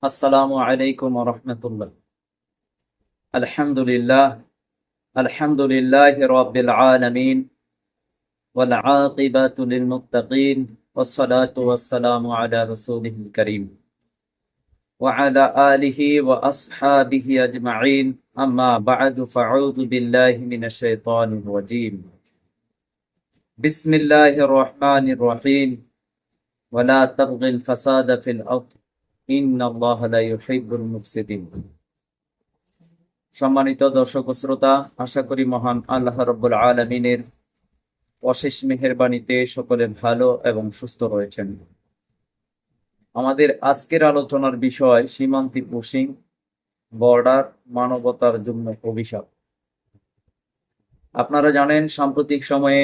আসসালামু আলাইকুম ওয়া রাহমাতুল্লাহ। আলহামদুলিল্লাহ, আলহামদুলিল্লাহি রাব্বিল আলামিন ওয়াল আকিবাতু লিল মুত্তাকিন ওয়াস সালাতু ওয়াস সালামু আলা রাসূলিল কারীম ওয়া আলা আলিহি ওয়া আসহাবিহি আজমাইন। আম্মা বা'দু ফাআউযু বিল্লাহি মিনাশ শাইতানির রাজীম। বিসমিল্লাহির রহমানির রহিম। ওয়া লা তাবগিল ফাসাদা ফিল আরদ ইন্নাল্লাহা লা ইউহিব্বুল মুফসিদিন। সম্মানিত দর্শক ও শ্রোতা, আশা করি মহান আল্লাহ রাব্বুল আলামিনের অশেষ মেহেরবানিতে সকলে ভালো এবং সুস্থ রয়েছেন। আমাদের আজকের আলোচনার বিষয় সীমান্তে পুশিং, বর্ডার, মানবতার জন্য অভিশাপ। আপনারা জানেন, সাম্প্রতিক সময়ে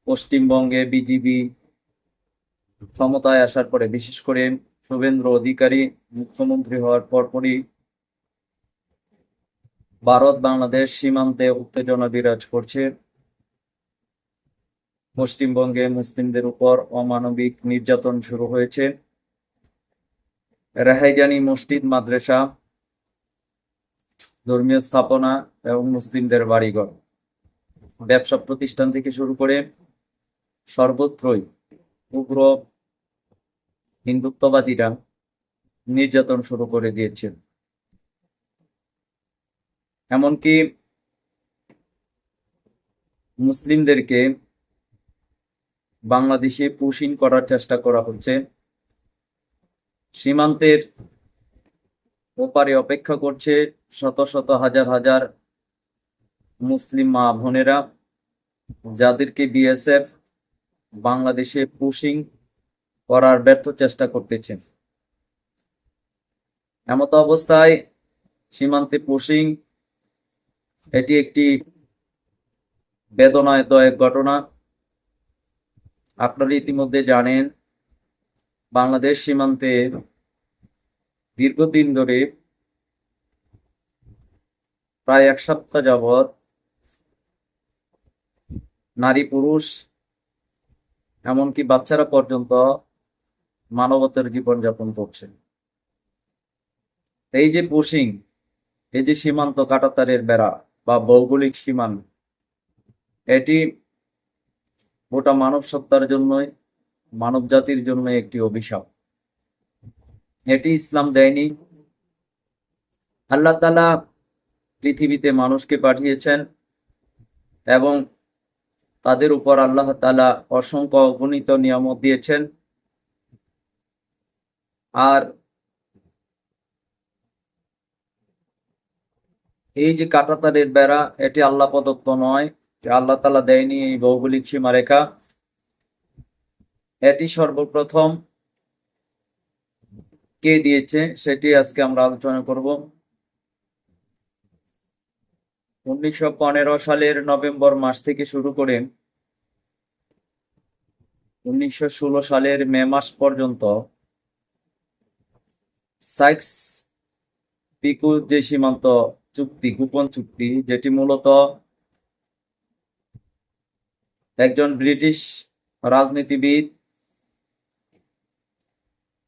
পশ্চিমবঙ্গে বিজেপি ক্ষমতায় আসার পরে, বিশেষ করে শুভেন্দু অধিকারী মুখ্যমন্ত্রী হওয়ার পরপরই ভারত বাংলাদেশ সীমান্তে উত্তেজনা বিরাজ করছে। পশ্চিমবঙ্গে মুসলিমদের উপর অমানবিক নির্যাতন শুরু হয়েছে। রেহাইজানি মসজিদ, মাদ্রাসা, ধর্মীয় স্থাপনা এবং মুসলিমদের বাড়িঘর, ব্যবসা প্রতিষ্ঠান থেকে শুরু করে সর্বত্রই উগ্র হিন্দুত্ববাদীরা নির্যাতন শুরু করে দিয়েছে। এমনকি মুসলিমদেরকে বাংলাদেশে পুশিং করার চেষ্টা করা হচ্ছে। সীমান্তের ওপারে অপেক্ষা করছে শত শত হাজার হাজার মুসলিম মা বোনেরা, যাদেরকে বিএসএফ বাংলাদেশে পুশিং করার ব্যর্থ চেষ্টা করতেছে। এমত অবস্থায় সীমান্তে পুশিং এটি একটি বেদনাদায়ক ঘটনা। আপনারা ইতিমধ্যে জানেন, বাংলাদেশ সীমান্তে দীর্ঘদিন ধরে প্রায় এক সপ্তাহ যাবৎ নারী, পুরুষ, এমনকি বাচ্চারা পর্যন্ত মানবতার জীবনযাপন করছে। এই যে পুশিং, এই যে সীমান্ত কাঁটাতারের বেড়া বা ভৌগোলিক সীমান্ত, এটি গোটা মানব সত্তার জন্যই, মানব জাতির জন্য একটি অভিশাপ। এটি ইসলাম দেয়নি। আল্লাহ তাআলা পৃথিবীতে মানুষকে পাঠিয়েছেন এবং তাদের উপর আল্লাহ তাআলা অসংখ্য অগণিত নিয়ামত দিয়েছেন। আর এই যে কাঁটাতারের বেড়া, এটি আল্লাহ প্রদত্ত নয়, আল্লাহ তাআলা দেয়নি এই ভৌগোলিক সীমারেখা। এটি সর্বপ্রথম কে দিয়েছে সেটি আজকে আমরা আলোচনা করব। 1915 সালের নভেম্বর মাস থেকে শুরু করে 1916 সালের মে মাস পর্যন্ত সাইক্স পিকো যে সীমান্ত চুক্তি, গোপন চুক্তি, যেটি মূলত একজন ব্রিটিশ রাজনীতিবিদ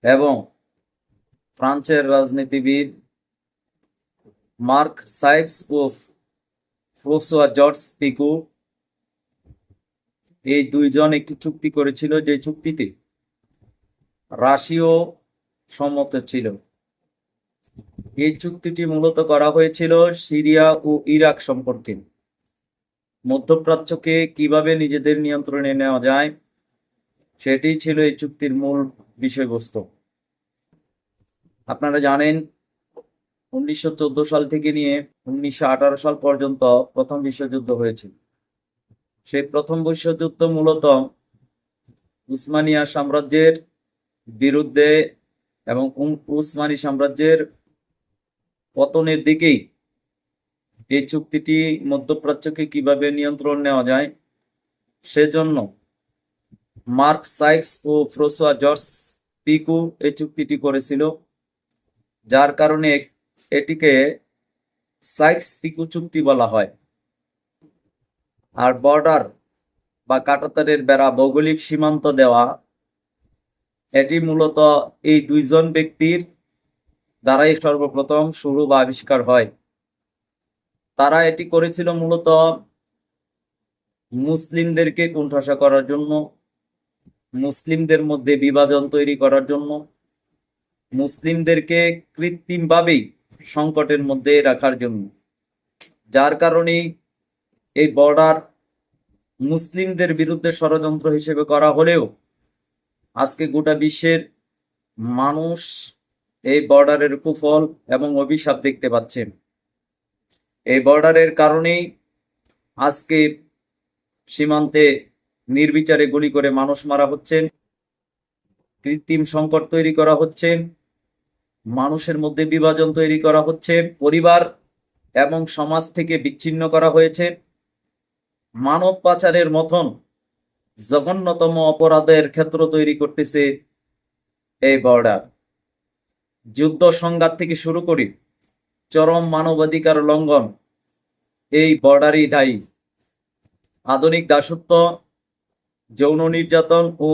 এবং ফ্রান্সের রাজনীতিবিদ মার্ক সাইক্স ও ফ্রাঁসোয়া জর্জ পিকো, এই দুইজন একটি চুক্তি করেছিল, যে চুক্তিতে রাশিয়াও সম্মত ছিল। এই চুক্তিটি মূলত করা হয়েছিল সিরিয়া ও ইরাক সম্পর্কে। মধ্যপ্রাচ্যকে কিভাবে নিজেদের নিয়ন্ত্রণে নেওয়া যায়, সেটি ছিল এই চুক্তির মূল বিষয়বস্তু। আপনারা জানেন, 1914 সাল থেকে নিয়ে 1918 সাল পর্যন্ত প্রথম বিশ্বযুদ্ধ হয়েছিল। সেই প্রথম বিশ্বযুদ্ধ মূলত উসমানিয়া সাম্রাজ্যের বিরুদ্ধে এবং উসমানী সাম্রাজ্যের পতনের দিকেই এই চুক্তিটি মধ্যপ্রাচ্যকে কিভাবে নিয়ন্ত্রণ নেওয়া যায় সেজন্য মার্ক সাইক্স ও ফ্রাঁসোয়া জর্জ পিকো এই চুক্তিটি করেছিল, যার কারণে এটিকে সাইক্স পিকো চুক্তি বলা হয়। আর বর্ডার বা কাঁটাতারের বেড়া, ভৌগোলিক সীমান্ত দেওয়া, এটি মূলত এই দুইজন ব্যক্তির দ্বারাই সর্বপ্রথম শুরু বা আবিষ্কার হয়। তারা এটি করেছিল মূলত মুসলিমদেরকে কোণঠাসা করার জন্য, মুসলিমদের মধ্যে বিভাজন তৈরি করার জন্য, মুসলিমদেরকে কৃত্রিমভাবেই সংকটের মধ্যে রাখার জন্য। যার কারণে এই বর্ডার মুসলিমদের বিরুদ্ধে ষড়যন্ত্র হিসেবে করা হলেও আজকে গোটা বিশ্বের মানুষ এই বর্ডারের কুফল এবং অভিশাপ দেখতে পাচ্ছেন। এই বর্ডারের কারণেই আজকে সীমান্তে নির্বিচারে গুলি করে মানুষ মারা হচ্ছে, কৃত্রিম সংকট তৈরি করা হচ্ছে, মানুষের মধ্যে বিভাজন তৈরি করা হচ্ছে, পরিবার এবং সমাজ থেকে বিচ্ছিন্ন করা হয়েছে। মানব পাচারের মতন জঘন্যতম অপরাধের ক্ষেত্র তৈরি করতেছে এই বর্ডার। যুদ্ধ সংঘাত থেকে শুরু করি চরম মানবাধিকার লঙ্ঘন এই বর্ডারই দায়ী। আধুনিক দাসত্ব, যৌন নির্যাতন ও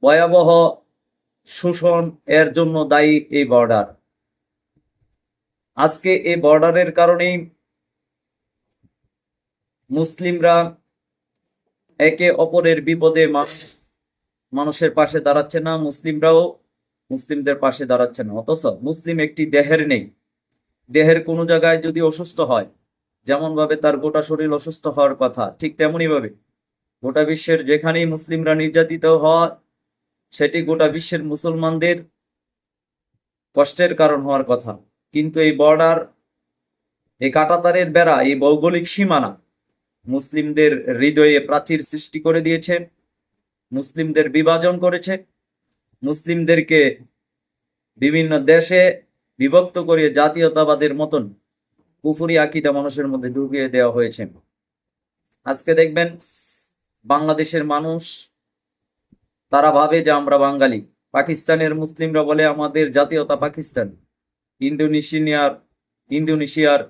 ভয়াবহ শোষণ এর জন্য দায়ী এই বর্ডার। আজকে এই বর্ডারের কারণেই মুসলিমরা একে অপরের বিপদে মানুষের পাশে দাঁড়াচ্ছে না, মুসলিমরাও মুসলিমদের পাশে দাঁড়াচ্ছে না। অথচ মুসলিম একটি দেহের নেই। দেহের কোনো জায়গায় যদি অসুস্থ হয়, যেমন ভাবে তার গোটা শরীর অসুস্থ হওয়ার কথা, ঠিক তেমনি ভাবে গোটা বিশ্বের যেখানেই মুসলিমরা নির্যাতিত হয় সেটি গোটা বিশ্বের মুসলমানদের কষ্টের কারণ হওয়ার কথা। কিন্তু এই বর্ডার, এই কাঁটাতারের বেড়া, এই ভৌগোলিক সীমানা মুসলিমদের হৃদয়ে প্রাচীর সৃষ্টি করে দিয়েছে, মুসলিমদের বিভাজন করেছে, মুসলিমদেরকে বিভিন্ন দেশে বিভক্ত করে জাতীয়তাবাদের মতন কুফরি আকীদা মানুষের মধ্যে ঢুকিয়ে দেওয়া হয়েছে। আজকে দেখবেন বাংলাদেশের মানুষ, তারা ভাবে যে আমরা বাঙালি। পাকিস্তানের মুসলিমরা বলে আমাদের জাতীয়তা পাকিস্তান। ইন্দোনেশিয়ার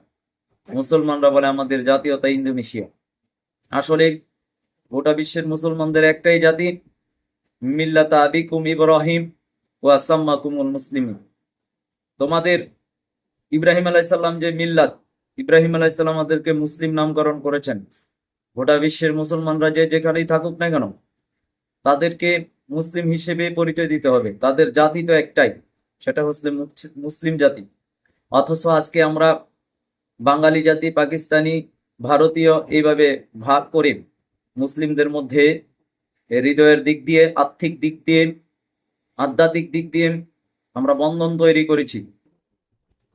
মুসলমানরা বলে আমাদের জাতীয়তা ইন্দোনেশিয়া। আসলে গোটা বিশ্বের মুসলমানদের একটাই জাতি, মিল্লাতা আবিকুম ইব্রাহিম ওয়া সাম্মাকুমুল মুসলিমিন। তোমাদের ইব্রাহিম আলাইসাল্লাম যে মিল্লাত, ইব্রাহিম আলাইসাল্লাম আমাদেরকে মুসলিম নামকরণ করেছেন। গোটা বিশ্বের মুসলমানরা যে যেখানেই থাকুক না কেন তাদেরকে মুসলিম হিসেবে পরিচয় দিতে হবে। তাদের জাতি তো একটাই, সেটা হচ্ছে মুসলিম জাতি। অথচ আজকে আমরা বাঙালি জাতি, পাকিস্তানি, ভারতীয় এইভাবে ভাগ করে মুসলিমদের মধ্যে হৃদয়ের দিক দিয়ে, আর্থিক দিক দিয়ে, আধ্যাত্মিক দিক দিয়ে আমরা বন্ধন তৈরি করেছি।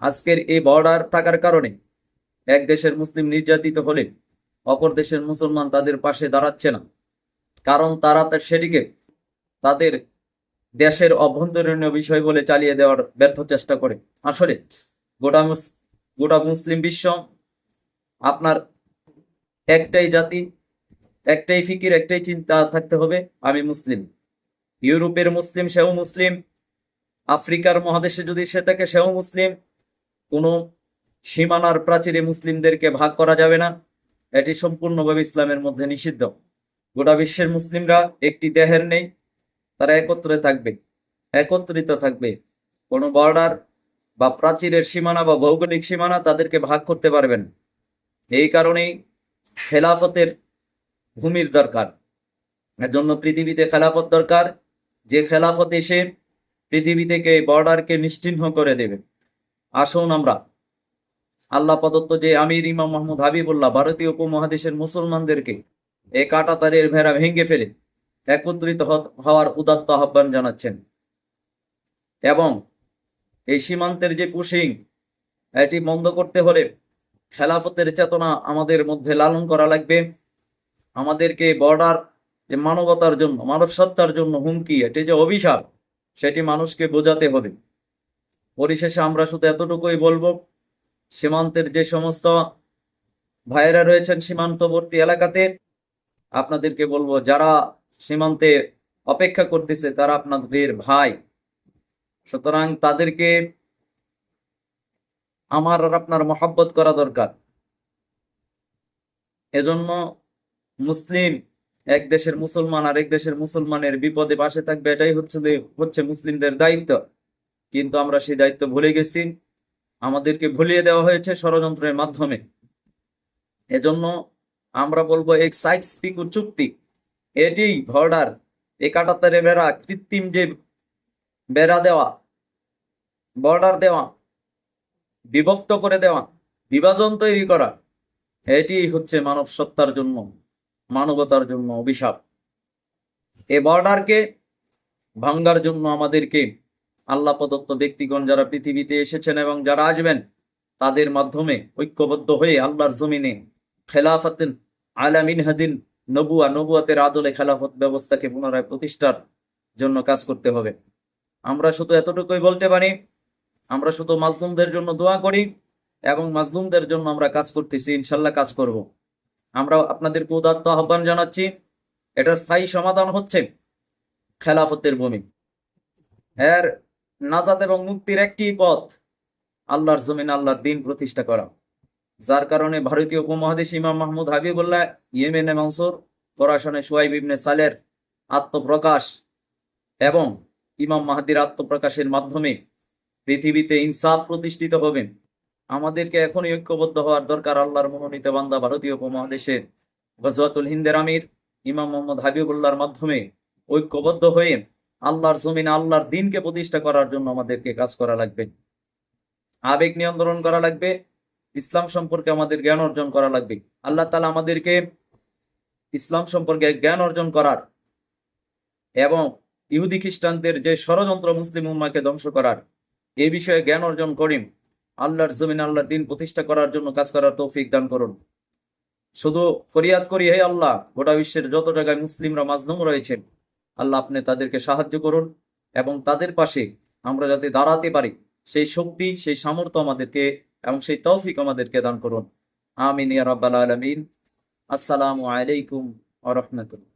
আজকের এই বর্ডার থাকার কারণে এক দেশের মুসলিম নির্যাতিত হলে অপর দেশের মুসলমান তাদের পাশে দাঁড়াচ্ছে না, কারণ তারা সেটিকে তাদের দেশের অভ্যন্তরীণ বিষয় বলে চালিয়ে দেওয়ার ব্যর্থ চেষ্টা করে। আসলে গোটা মুসলিম বিশ্ব আপনার একটাই জাতি, একটাই ফিকির, একটাই চিন্তা থাকতে হবে, আমি মুসলিম। ইউরোপের মুসলিম সেও মুসলিম, আফ্রিকার মহাদেশে যদি সে থাকে সেও মুসলিম। কোনো সীমানার প্রাচীরে মুসলিমদেরকে ভাগ করা যাবে না, এটি সম্পূর্ণভাবে ইসলামের মধ্যে নিষিদ্ধ। গোটা বিশ্বের মুসলিমরা একটি দেহের নেই, তারা একত্রিত থাকবে। কোনো বর্ডার বা প্রাচীরের সীমানা বা ভৌগোলিক সীমানা তাদেরকে ভাগ করতে পারবেন। এই কারণেই খেলাফতের ভূমির দরকার। এর জন্য পৃথিবীতে খেলাফত দরকার, যে খেলাফত এসে পৃথিবী থেকে বর্ডারকে নিশ্চিহ্ন করে দেবে। আসুন আমরা আল্লাহ প্রদত্ত যে আমির ইমাম মোহাম্মদ হাবিবুল্লাহ ভারতীয় উপমহাদেশের মুসলমানদেরকে এই কাঁটাতারের ভেড়া ভেঙে ফেলে একত্রিত হওয়ার উদাত্ত আহ্বান জানাচ্ছেন। এবং এই সীমান্তের যে পুশিং, এটি বন্ধ করতে হলে খেলাফতের চেতনা আমাদের মধ্যে লালন করা লাগবে। আমাদেরকে বর্ডার যে মানবতার জন্য, মানব সত্তার জন্য হুমকি, এটি যে অভিশাপ, সেটি মানুষকে বোঝাতে হবে। পরিশেষে আমরা শুধু এতটুকুই বলবো, সীমান্তের যে সমস্ত ভাইয়েরা রয়েছেন সীমান্তবর্তী এলাকাতে, আপনাদেরকে বলবো যারা সীমান্তে অপেক্ষা করতেছে তারা আপনাদের ভাই। সুতরাং তাদেরকে আমার আর আপনার মহব্বত করা দরকার। এজন্য মুসলিম এক দেশের মুসলমান আর এক দেশের মুসলমানের বিপদে পাশে থাকবে, এটাই হচ্ছে মুসলিমদের দায়িত্ব। কিন্তু আমরা সেই দায়িত্ব ভুলে গেছি, আমাদেরকে ভুলিয়ে দেওয়া হয়েছে ষড়যন্ত্রের মাধ্যমে। এজন্য আমরা বলবো এক সাইক্স পিকো চুক্তি, এটি বর্ডার, এই কাঁটাতারে বেড়া, কৃত্রিম যে বেড়া দেওয়া, বর্ডার দেওয়া, বিভক্ত করে দেওয়া, বিভাজন তৈরি করা, এটি হচ্ছে মানব সত্তার জন্য, মানবতার জন্য অভিশাপ। এ বর্ডারকে ভাঙ্গার জন্য আমাদেরকে আল্লাহ প্রদত্ত ব্যক্তিগণ যারা পৃথিবীতে এসেছেন এবং যারা আসবেন, তাদের মাধ্যমে ঐক্যবদ্ধ হয়ে আল্লাহর জমিনে খেলাফাতেন আলা মিনহাদিন নবুয়াতের আদলে খেলাফত ব্যবস্থাকে পুনরায় প্রতিষ্ঠার জন্য কাজ করতে হবে। আমরা শুধু এতটুকুই বলতে পারি, আমরা শুধু মাজলুমদের জন্য দোয়া করি এবং মাজলুমদের জন্য আমরা কাজ করতেছি, ইনশাল্লাহ কাজ করব। আমরা আপনাদেরকে উদাত্ত আহ্বান জানাচ্ছি, এটার স্থায়ী সমাধান হচ্ছে খেলাফতের ভূমি। এর নাজাত এবং মুক্তির একটি পথ আল্লাহর জমিন আল্লাহর দিন প্রতিষ্ঠা করা, যার কারণে ভারতীয় উপমহাদেশ ইমাম মাহমুদ হাবিবুল্লাহ ইয়েমেনে মনসুর, খোরাসানে শুয়াইব ইবনে সালের আত্মপ্রকাশ এবং ইমাম মাহদির আত্মপ্রকাশের মাধ্যমে পৃথিবীতে ইনসাফ প্রতিষ্ঠিত হবে। আমাদেরকে এখনই ঐক্যবদ্ধ হওয়ার দরকার। আল্লাহর মনোনীত বান্দা ভারতীয় উপমহাদেশে গজওয়াতুল হিন্দের আমির ইমাম মোহাম্মদ হাবিবুল্লাহর মাধ্যমে ঐক্যবদ্ধ হয়ে আল্লাহর জমিনে আল্লাহর দিনকে প্রতিষ্ঠা করার জন্য আমাদেরকে কাজ করা লাগবে, আবেগ নিয়ন্ত্রণ করা লাগবে, ইসলাম সম্পর্কে আমাদের জ্ঞান অর্জন করা লাগবে। আল্লাহ তাআলা আমাদেরকে ইসলাম সম্পর্কে জ্ঞান অর্জন করার এবং ইহুদি খ্রিস্টানদের যে ষড়যন্ত্র মুসলিম উম্মাহকে ধ্বংস করার, এই বিষয়ে জ্ঞান অর্জন করেন আল্লাহর জমিনে আল্লাহর দিন প্রতিষ্ঠা করার জন্য কাজ করার তৌফিক দান করুন। শুধু ফরিয়াদ করি, হে আল্লাহ, গোটা বিশ্বের যত জায়গায় মুসলিমরা মাজলুম রয়েছেন, আল্লাহ আপনি তাদেরকে সাহায্য করুন এবং তাদের পাশে আমরা যাতে দাঁড়াতে পারি সেই শক্তি, সেই সামর্থ্য আমাদেরকে এবং সেই তৌফিক আমাদেরকে দান করুন। আমিন ইয়া রাব্বাল আলামিন। আসসালামু আলাইকুম ওয়া রাহমাতুল্লাহ।